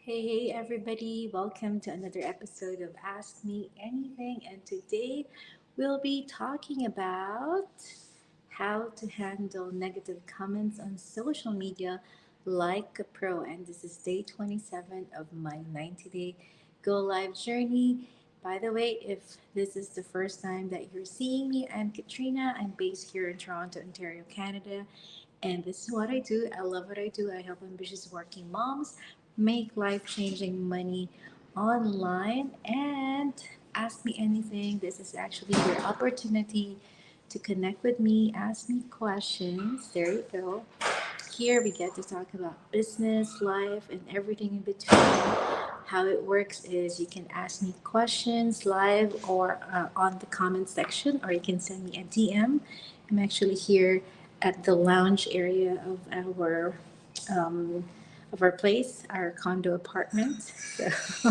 Hey, everybody, welcome to another episode of Ask Me Anything. And today we'll be talking about how to handle negative comments on social media like a pro. And this is day 27 of my 90-day Go Live journey. By the way, if this is the first time that you're seeing me, I'm Katrina. I'm based here in Toronto, Ontario, Canada. And this is what I do. I love what I do. I help ambitious working moms make life changing money online. And ask me anything. This is actually your opportunity to connect with me, ask me questions. There you go. Here we get to talk about business, life, and everything in between. How it works is you can ask me questions live or on the comment section, or you can send me a DM. I'm actually here at the lounge area um, of our place, our condo apartment. So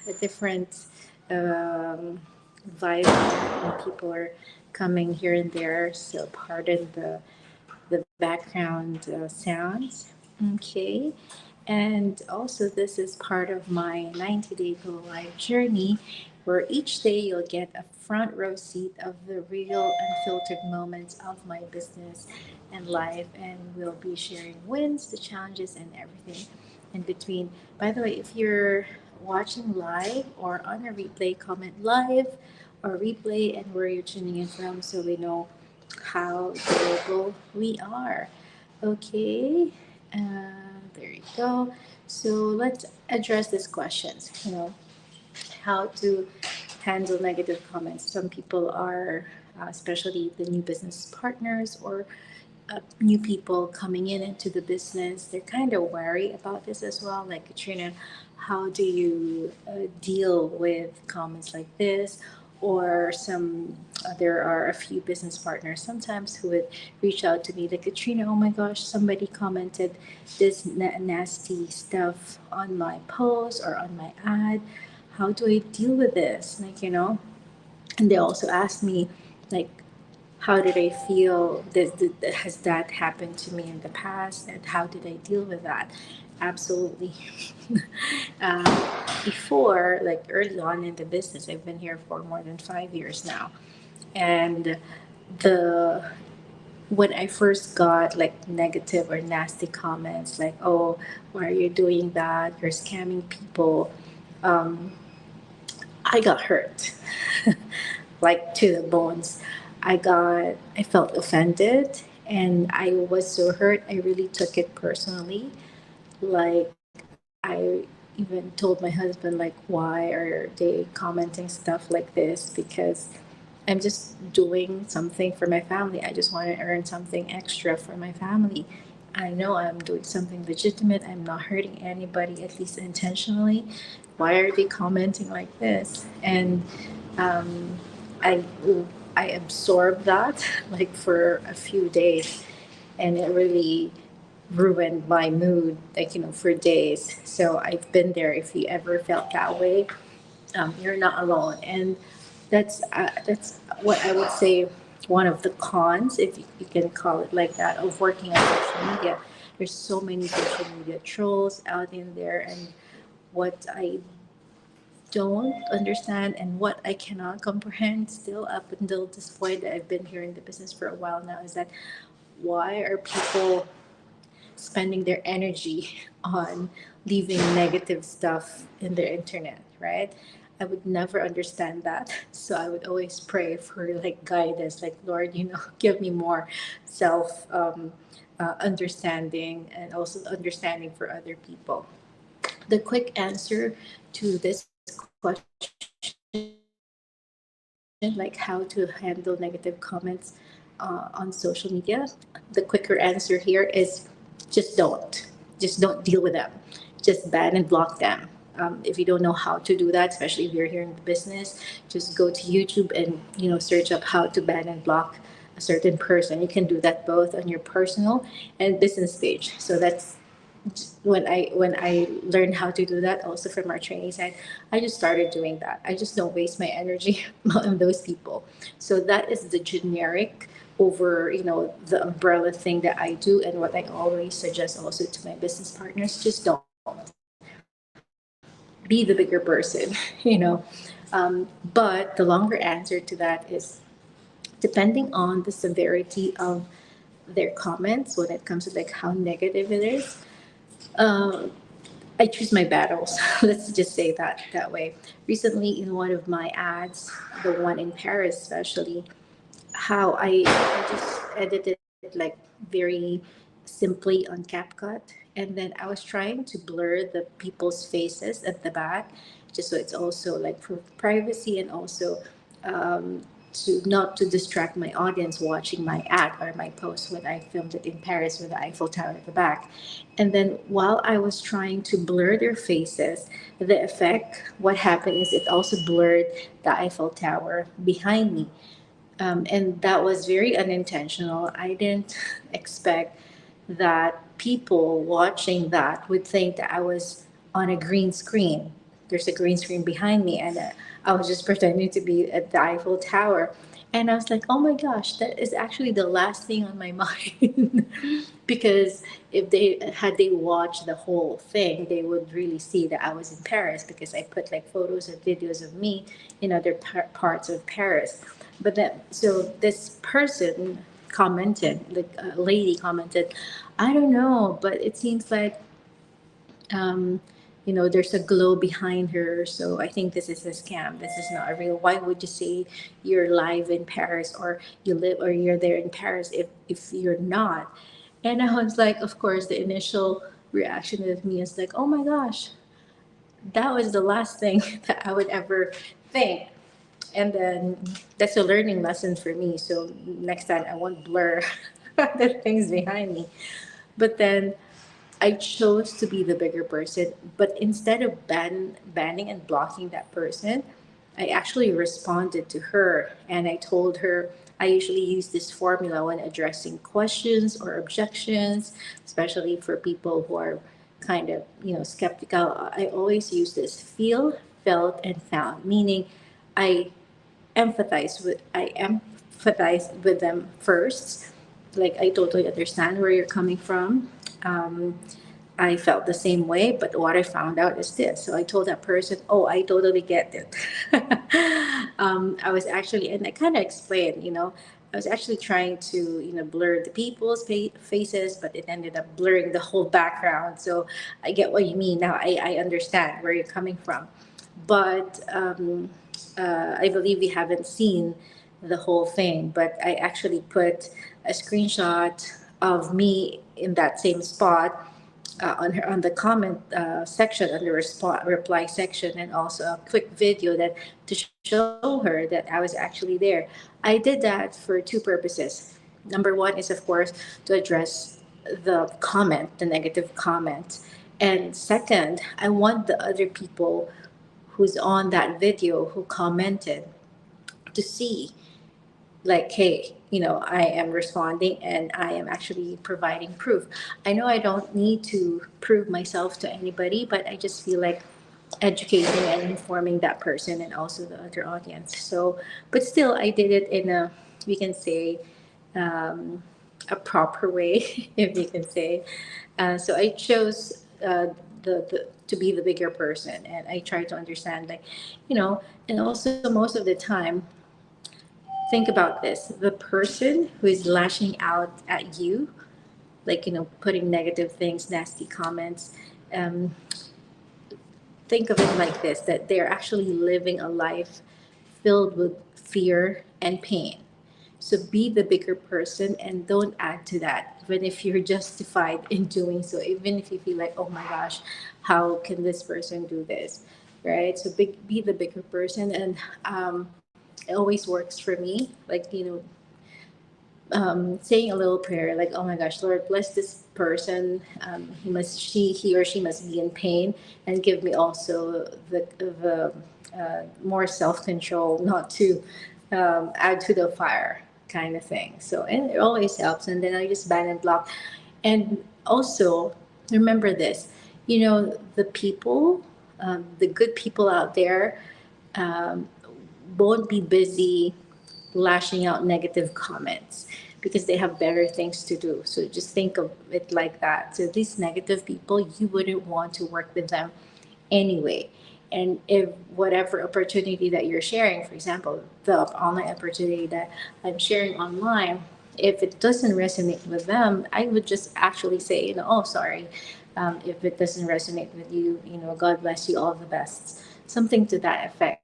a different um, vibe, and people are coming here and there. So pardon the background sounds. Okay. And also, this is part of my 90-day Go Live journey, where each day you'll get a front row seat of the real, unfiltered moments of my business and life. And we'll be sharing wins, the challenges, and everything in between. By the way, if you're watching live or on a replay, comment live or replay and where you're tuning in from so we know how global we are. Okay, there you go. So let's address these questions. How to handle negative comments. Some people are, especially the new business partners or new people coming in into the business, they're kind of wary about this as well. Like Katrina, how do you deal with comments like this? Or there are a few business partners sometimes who would reach out to me, like Katrina. Oh my gosh, somebody commented this nasty stuff on my post or on my ad. How do I deal with this? And they also asked me, like, how did I feel? Has that happened to me in the past? And how did I deal with that? Absolutely. Before, like early on in the business, I've been here for more than 5 years now. And the when I first got like negative or nasty comments, like, oh, why are you doing that? You're scamming people. Um, I got hurt, like to the bones. I felt offended and I was so hurt. I really took it personally. Like, I even told my husband, like, why are they commenting stuff like this? Because I'm just doing something for my family. I just want to earn something extra for my family. I know I'm doing something legitimate. I'm not hurting anybody, at least intentionally. Why are they commenting like this? And um, I I absorbed that like for a few days, and it really ruined my mood, like for days. So I've been there. If you ever felt that way, you're not alone. And that's what I would say. One of the cons, if you can call it like that, of working on social media. There's so many social media trolls out in there, and what I don't understand and what I cannot comprehend still up until this point that I've been here in the business for a while now is that why are people spending their energy on leaving negative stuff in their internet, right? I would never understand that. So I would always pray for like guidance, like Lord, give me more self understanding and also understanding for other people. The quick answer to this question, like how to handle negative comments on social media, the quicker answer here is just don't deal with them. Just ban and block them. If you don't know how to do that, especially if you're here in the business, just go to YouTube and search up how to ban and block a certain person. You can do that both on your personal and business page. So that's when I learned how to do that also from our training side, I just started doing that. I just don't waste my energy on those people. So that is the generic over the umbrella thing that I do, and what I always suggest also to my business partners, just don't. be the bigger person, you know. But the longer answer to that is depending on the severity of their comments when it comes to like how negative it is. Um, I choose my battles. Let's just say that way. Recently, in one of my ads, the one in Paris, especially, how I just edited like very simply on CapCut, and then I was trying to blur the people's faces at the back, just so it's also like for privacy and also to not to distract my audience watching my ad or my post when I filmed it in Paris with the Eiffel Tower at the back. And then while I was trying to blur their faces, the effect, what happened is it also blurred the Eiffel Tower behind me. And that was very unintentional. I didn't expect that people watching that would think that I was on a green screen. There's a green screen behind me, and I was just pretending to be at the Eiffel Tower. And I was like, oh my gosh, that is actually the last thing on my mind. Because if they had they watched the whole thing, they would really see that I was in Paris because I put like photos and videos of me in other parts of Paris. But then, so this person commented, like a lady commented, I don't know, but it seems like um, there's a glow behind her. So I think this is a scam. This is not a real. Why would you say you're live in Paris or you live or you're there in Paris if you're not? And I was like, of course, the initial reaction of me is like, oh my gosh, that was the last thing that I would ever think. And then that's a learning lesson for me. So next time I won't blur the things behind me. But then I chose to be the bigger person, but instead of banning and blocking that person, I actually responded to her and I told her I usually use this formula when addressing questions or objections, especially for people who are kind of, skeptical. I always use this feel, felt, and found, meaning I I empathize with them first. Like I totally understand where you're coming from. Um, I felt the same way, but what I found out is this. So I told that person, "Oh, I totally get it." I was actually, and I kind of explained, I was actually trying to, blur the people's faces, but it ended up blurring the whole background. So I get what you mean now. I understand where you're coming from, but I believe we haven't seen the whole thing. But I actually put a screenshot of me in that same spot on the comment section, on the reply section, and also a quick video that to show her that I was actually there. I did that for two purposes. Number one is, of course, to address the comment, the negative comment, and second, I want the other people who's on that video who commented to see like, hey, I am responding and I am actually providing proof. I know I don't need to prove myself to anybody, but I just feel like educating and informing that person and also the other audience. So, but still, I did it in a, we can say, um, a proper way, if you can say. So I chose the to be the bigger person, and I try to understand, like, and also most of the time, think about this: the person who is lashing out at you, like putting negative things, nasty comments. Um, think of it like this: that they're actually living a life filled with fear and pain. So be the bigger person and don't add to that, even if you're justified in doing so, even if you feel like, oh my gosh, how can this person do this? Right? So be the bigger person. And it always works for me. Like, saying a little prayer, like, oh my gosh, Lord, bless this person. He or she must be in pain, and give me also the more self control, not to add to the fire, kind of thing. So, and it always helps. And then I just ban and block. And also remember this, the people, the good people out there, um, won't be busy lashing out negative comments because they have better things to do. So just think of it like that. So these negative people, you wouldn't want to work with them anyway. And if whatever opportunity that you're sharing, for example, the online opportunity that I'm sharing online, if it doesn't resonate with them, I would just actually say, oh, sorry. If it doesn't resonate with you, God bless you, all the best. Something to that effect.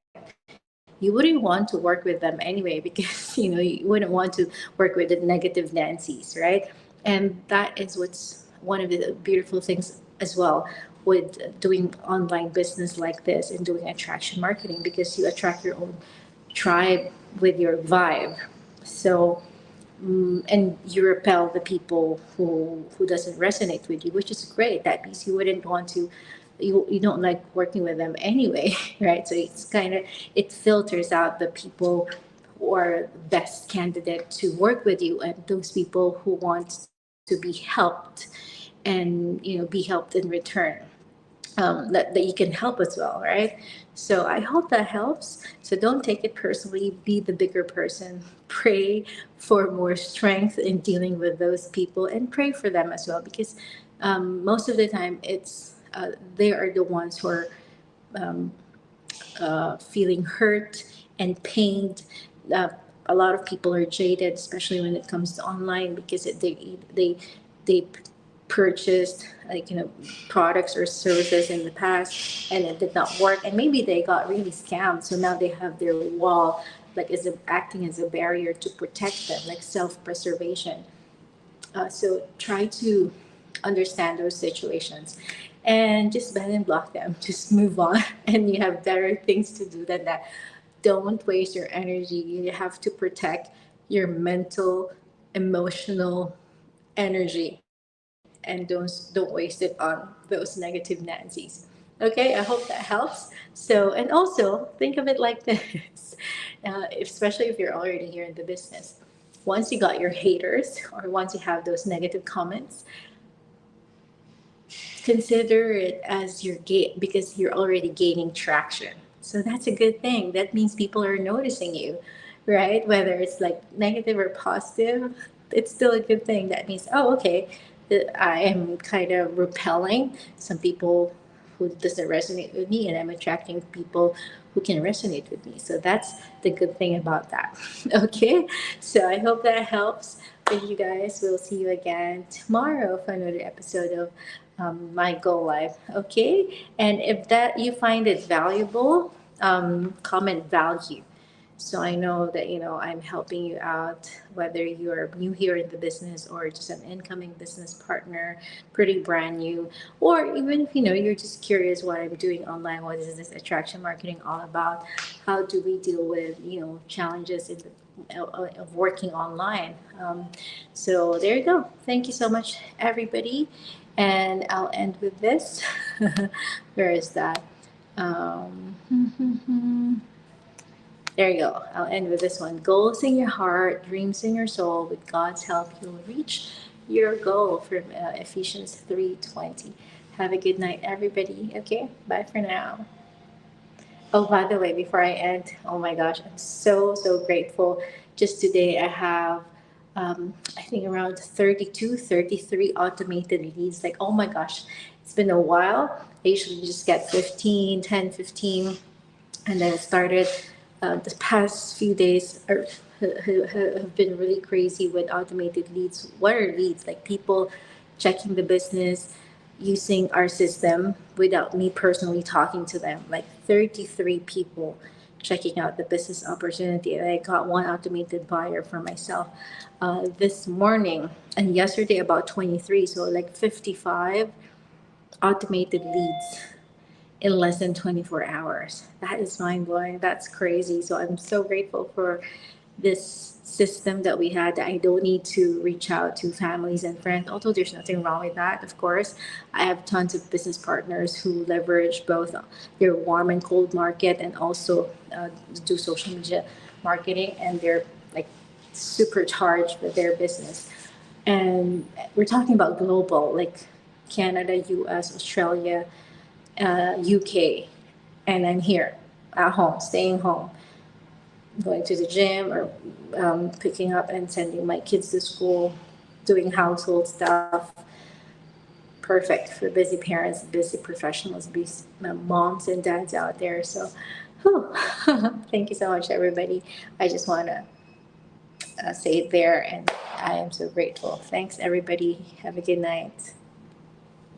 You wouldn't want to work with them anyway because, you wouldn't want to work with the negative Nancy's, right? And that is what's one of the beautiful things as well with doing online business like this and doing attraction marketing, because you attract your own tribe with your vibe. So and you repel the people who doesn't resonate with you, which is great. That means you wouldn't want to, you don't like working with them anyway, right? So it's kind of, it filters out the people who are best candidate to work with you, and those people who want to be helped and be helped in return, that you can help as well, right? So I hope that helps. So don't take it personally. Be the bigger person. Pray for more strength in dealing with those people, and pray for them as well, because most of the time they are the ones who are feeling hurt and pained. Uh, a lot of people are jaded, especially when it comes to online, because they purchased, like, products or services in the past, and it did not work, and maybe they got really scammed. So now they have their wall, like, acting as a barrier to protect them, like self-preservation. So try to understand those situations and just ban and block them. Just move on, and you have better things to do than that. Don't waste your energy. You have to protect your mental, emotional energy, and don't waste it on those negative Nancy's. Okay, I hope that helps. So, and also think of it like this, especially if you're already here in the business. Once you got your haters, or once you have those negative comments, consider it as your gate, because you're already gaining traction. So that's a good thing. That means people are noticing you, right? Whether it's like negative or positive, it's still a good thing. That means, oh, okay, I am kind of repelling some people who doesn't resonate with me, and I'm attracting people who can resonate with me. So that's the good thing about that. Okay, so I hope that helps with you guys. We'll see you again tomorrow for another episode of My Goal Life. Okay, and if that you find it valuable, comment value, so I know that I'm helping you out, whether you're new here in the business or just an incoming business partner, pretty brand new, or even if you're just curious what I'm doing online, what is this attraction marketing all about? How do we deal with challenges in of working online? So there you go. Thank you so much, everybody, and I'll end with this. Where is that? There you go. I'll end with this one. Goals in your heart, dreams in your soul. With God's help, you'll reach your goal from Ephesians 3:20. Have a good night, everybody. Okay, bye for now. Oh, by the way, before I end, oh my gosh, I'm so grateful. Just today, I have, I think, around 32, 33 automated leads. Like, oh my gosh, it's been a while. I usually just get 15, 10, 15. And then it started, the past few days have been really crazy with automated leads. What are leads? Like, people checking the business using our system without me personally talking to them. Like 33 people checking out the business opportunity. And I got one automated buyer for myself this morning, and yesterday about 23. So like 55 automated leads in less than 24 hours. That is mind blowing. That's crazy. So I'm so grateful for this system that we had, that I don't need to reach out to families and friends, although there's nothing wrong with that, of course. I have tons of business partners who leverage both their warm and cold market, and also do social media marketing, and they're like supercharged with their business. And we're talking about global, like Canada, US, Australia, UK, and I'm here at home, staying home, going to the gym, or picking up and sending my kids to school, doing household stuff. perfect for busy parents, busy professionals, busy moms and dads out there. So, whew, thank you so much, everybody. I just want to say it there, and I am so grateful. Thanks, everybody. Have a good night.